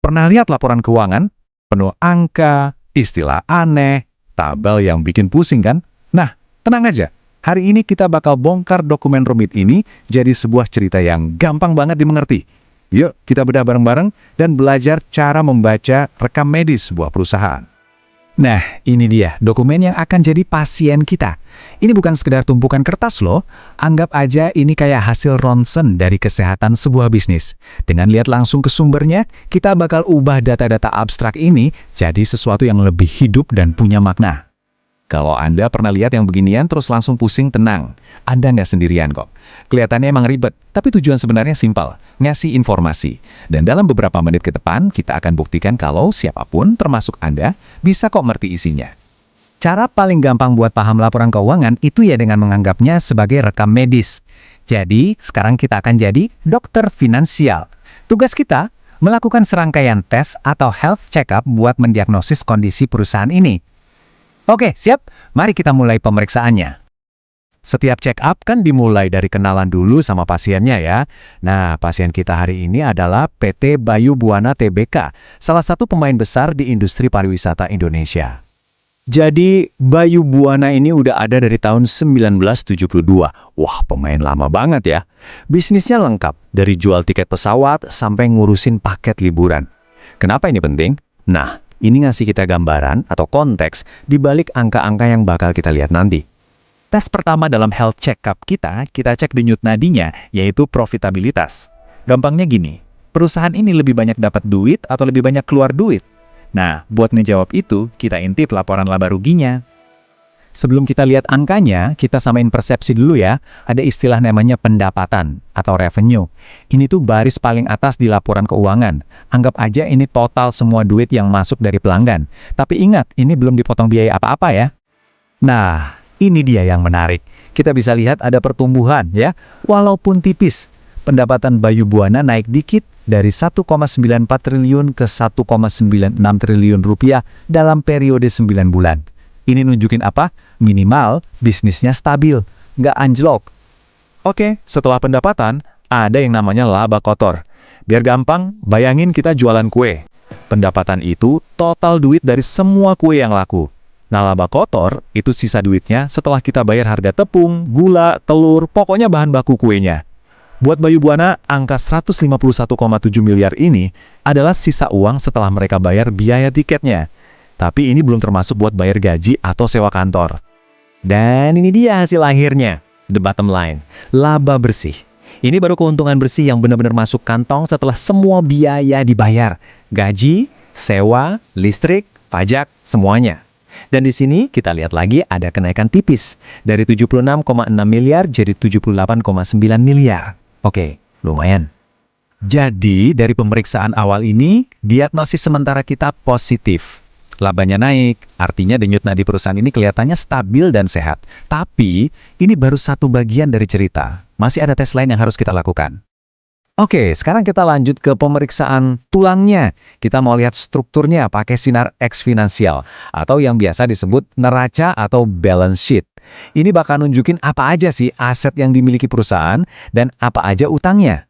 Pernah lihat laporan keuangan? Penuh angka, istilah aneh, tabel yang bikin pusing kan? Nah, tenang aja. Hari ini kita bakal bongkar dokumen rumit ini jadi sebuah cerita yang gampang banget dimengerti. Yuk, kita bedah bareng-bareng dan belajar cara membaca rekam medis sebuah perusahaan. Nah, ini dia dokumen yang akan jadi pasien kita. Ini bukan sekedar tumpukan kertas loh. Anggap aja ini kayak hasil ronsen dari kesehatan sebuah bisnis. Dengan lihat langsung ke sumbernya, kita bakal ubah data-data abstrak ini jadi sesuatu yang lebih hidup dan punya makna. Kalau Anda pernah lihat yang beginian terus langsung pusing, tenang. Anda nggak sendirian kok. Kelihatannya emang ribet, tapi tujuan sebenarnya simpel, ngasih informasi. Dan dalam beberapa menit ke depan, kita akan buktikan kalau siapapun, termasuk Anda, bisa kok ngerti isinya. Cara paling gampang buat paham laporan keuangan itu ya dengan menganggapnya sebagai rekam medis. Jadi, sekarang kita akan jadi dokter finansial. Tugas kita, melakukan serangkaian tes atau health check-up buat mendiagnosis kondisi perusahaan ini. Oke, siap? Mari kita mulai pemeriksaannya. Setiap check-up kan dimulai dari kenalan dulu sama pasiennya ya. Nah, pasien kita hari ini adalah PT Bayu Buana Tbk, salah satu pemain besar di industri pariwisata Indonesia. Jadi, Bayu Buana ini udah ada dari tahun 1972. Wah, pemain lama banget ya. Bisnisnya lengkap, dari jual tiket pesawat sampai ngurusin paket liburan. Kenapa ini penting? Nah, ini ngasih kita gambaran atau konteks di balik angka-angka yang bakal kita lihat nanti. Tes pertama dalam health check-up kita cek denyut nadinya, yaitu profitabilitas. Gampangnya gini, perusahaan ini lebih banyak dapat duit atau lebih banyak keluar duit? Nah, buat ngejawab itu, kita intip laporan laba ruginya. Sebelum kita lihat angkanya, kita samain persepsi dulu ya. Ada istilah namanya pendapatan atau revenue. Ini tuh baris paling atas di laporan keuangan. Anggap aja ini total semua duit yang masuk dari pelanggan. Tapi ingat, ini belum dipotong biaya apa-apa ya. Nah, ini dia yang menarik. Kita bisa lihat ada pertumbuhan ya, walaupun tipis. Pendapatan Bayu Buana naik dikit dari 1,94 triliun ke 1,96 triliun rupiah dalam periode 9 bulan. Ini nunjukin apa? Minimal bisnisnya stabil, nggak anjlok. Oke, setelah pendapatan, ada yang namanya laba kotor. Biar gampang, bayangin kita jualan kue. Pendapatan itu total duit dari semua kue yang laku. Nah, laba kotor itu sisa duitnya setelah kita bayar harga tepung, gula, telur, pokoknya bahan baku kuenya. Buat Bayu Buana, angka 151,7 miliar ini adalah sisa uang setelah mereka bayar biaya tiketnya. Tapi ini belum termasuk buat bayar gaji atau sewa kantor. Dan ini dia hasil akhirnya. The bottom line, laba bersih. Ini baru keuntungan bersih yang benar-benar masuk kantong setelah semua biaya dibayar. Gaji, sewa, listrik, pajak, semuanya. Dan di sini kita lihat lagi ada kenaikan tipis. Dari 76,6 miliar jadi 78,9 miliar. Oke, lumayan. Jadi dari pemeriksaan awal ini, diagnosis sementara kita positif. Labanya naik, artinya denyut nadi perusahaan ini kelihatannya stabil dan sehat. Tapi, ini baru satu bagian dari cerita. Masih ada tes lain yang harus kita lakukan. Oke, sekarang kita lanjut ke pemeriksaan tulangnya. Kita mau lihat strukturnya pakai sinar X finansial, atau yang biasa disebut neraca atau balance sheet. Ini bakal nunjukin apa aja sih aset yang dimiliki perusahaan, dan apa aja utangnya.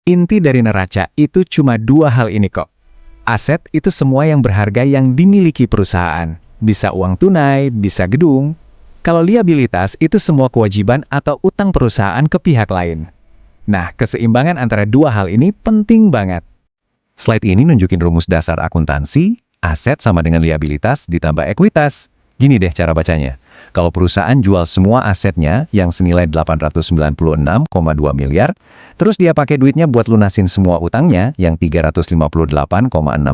Inti dari neraca itu cuma dua hal ini kok. Aset itu semua yang berharga yang dimiliki perusahaan. Bisa uang tunai, bisa gedung. Kalau liabilitas itu semua kewajiban atau utang perusahaan ke pihak lain. Nah, keseimbangan antara dua hal ini penting banget. Slide ini nunjukin rumus dasar akuntansi, aset sama dengan liabilitas ditambah ekuitas. Gini deh cara bacanya. Kalau perusahaan jual semua asetnya yang senilai 896,2 miliar, terus dia pakai duitnya buat lunasin semua utangnya yang 358,6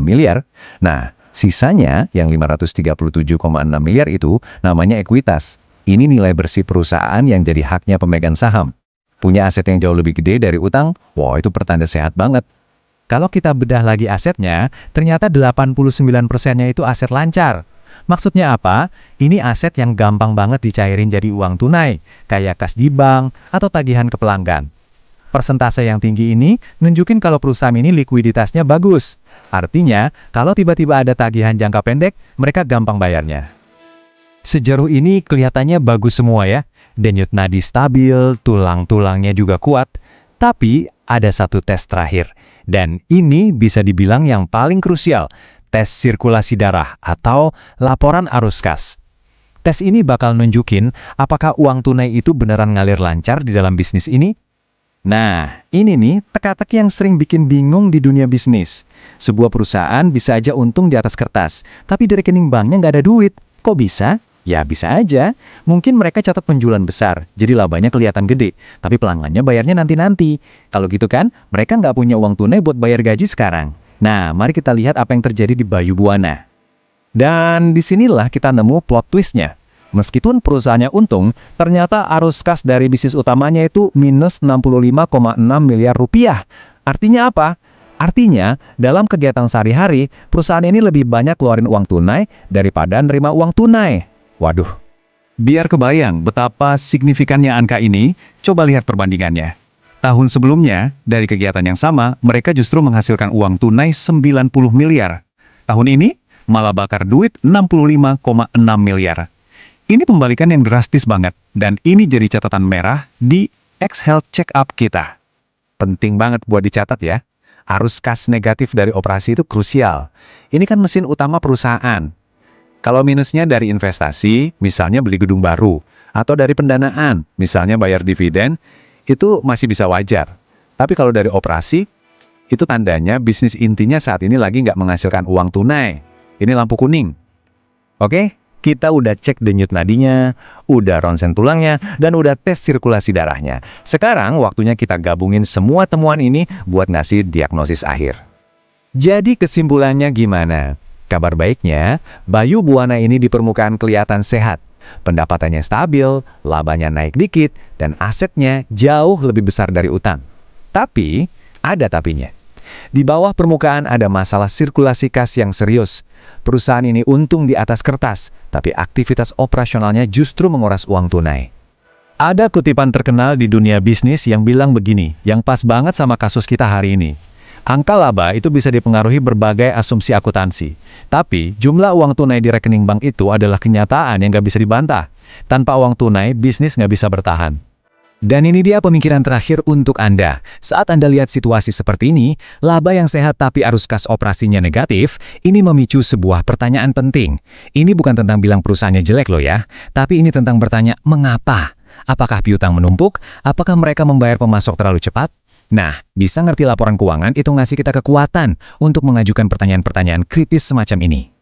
miliar, nah sisanya yang 537,6 miliar itu namanya ekuitas. Ini nilai bersih perusahaan yang jadi haknya pemegang saham. Punya aset yang jauh lebih gede dari utang, wah itu pertanda sehat banget. Kalau kita bedah lagi asetnya, ternyata 89%-nya itu aset lancar. Maksudnya apa? Ini aset yang gampang banget dicairin jadi uang tunai, kayak kas di bank atau tagihan ke pelanggan. Persentase yang tinggi ini nunjukin kalau perusahaan ini likuiditasnya bagus. Artinya, kalau tiba-tiba ada tagihan jangka pendek, mereka gampang bayarnya. Sejauh ini kelihatannya bagus semua ya. Denyut nadi stabil, tulang-tulangnya juga kuat. Tapi ada satu tes terakhir. Dan ini bisa dibilang yang paling krusial, tes sirkulasi darah atau laporan arus kas. Tes ini bakal nunjukin apakah uang tunai itu beneran ngalir lancar di dalam bisnis ini. Nah, ini nih teka-teki yang sering bikin bingung di dunia bisnis. Sebuah perusahaan bisa aja untung di atas kertas, tapi di rekening banknya nggak ada duit. Kok bisa? Ya bisa aja. Mungkin mereka catat penjualan besar, jadi labanya kelihatan gede, tapi pelanggannya bayarnya nanti-nanti. Kalau gitu kan, mereka nggak punya uang tunai buat bayar gaji sekarang. Nah, mari kita lihat apa yang terjadi di Bayu Buana. Dan disinilah kita nemu plot twistnya. Meskipun perusahaannya untung, ternyata arus kas dari bisnis utamanya itu minus 65,6 miliar rupiah. Artinya apa? Artinya, dalam kegiatan sehari-hari, perusahaan ini lebih banyak keluarin uang tunai daripada nerima uang tunai. Waduh. Biar kebayang betapa signifikannya angka ini, coba lihat perbandingannya. Tahun sebelumnya, dari kegiatan yang sama, mereka justru menghasilkan uang tunai 90 miliar. Tahun ini, malah bakar duit 65,6 miliar. Ini pembalikan yang drastis banget, dan ini jadi catatan merah di X-Health Check-up kita. Penting banget buat dicatat ya. Arus kas negatif dari operasi itu krusial. Ini kan mesin utama perusahaan. Kalau minusnya dari investasi, misalnya beli gedung baru, atau dari pendanaan, misalnya bayar dividen, itu masih bisa wajar. Tapi kalau dari operasi, itu tandanya bisnis intinya saat ini lagi nggak menghasilkan uang tunai. Ini lampu kuning. Oke? Kita udah cek denyut nadinya, udah ronsen tulangnya, dan udah tes sirkulasi darahnya. Sekarang waktunya kita gabungin semua temuan ini buat ngasih diagnosis akhir. Jadi kesimpulannya gimana? Kabar baiknya, Bayu Buana ini di permukaan kelihatan sehat. Pendapatannya stabil, labanya naik dikit, dan asetnya jauh lebih besar dari utang. Tapi, ada tapinya. Di bawah permukaan ada masalah sirkulasi kas yang serius. Perusahaan ini untung di atas kertas, tapi aktivitas operasionalnya justru menguras uang tunai. Ada kutipan terkenal di dunia bisnis yang bilang begini, yang pas banget sama kasus kita hari ini. Angka laba itu bisa dipengaruhi berbagai asumsi akuntansi. Tapi, jumlah uang tunai di rekening bank itu adalah kenyataan yang nggak bisa dibantah. Tanpa uang tunai, bisnis nggak bisa bertahan. Dan ini dia pemikiran terakhir untuk Anda. Saat Anda lihat situasi seperti ini, laba yang sehat tapi arus kas operasinya negatif, ini memicu sebuah pertanyaan penting. Ini bukan tentang bilang perusahaannya jelek loh ya, tapi ini tentang bertanya mengapa? Apakah piutang menumpuk? Apakah mereka membayar pemasok terlalu cepat? Nah, bisa ngerti laporan keuangan itu ngasih kita kekuatan untuk mengajukan pertanyaan-pertanyaan kritis semacam ini.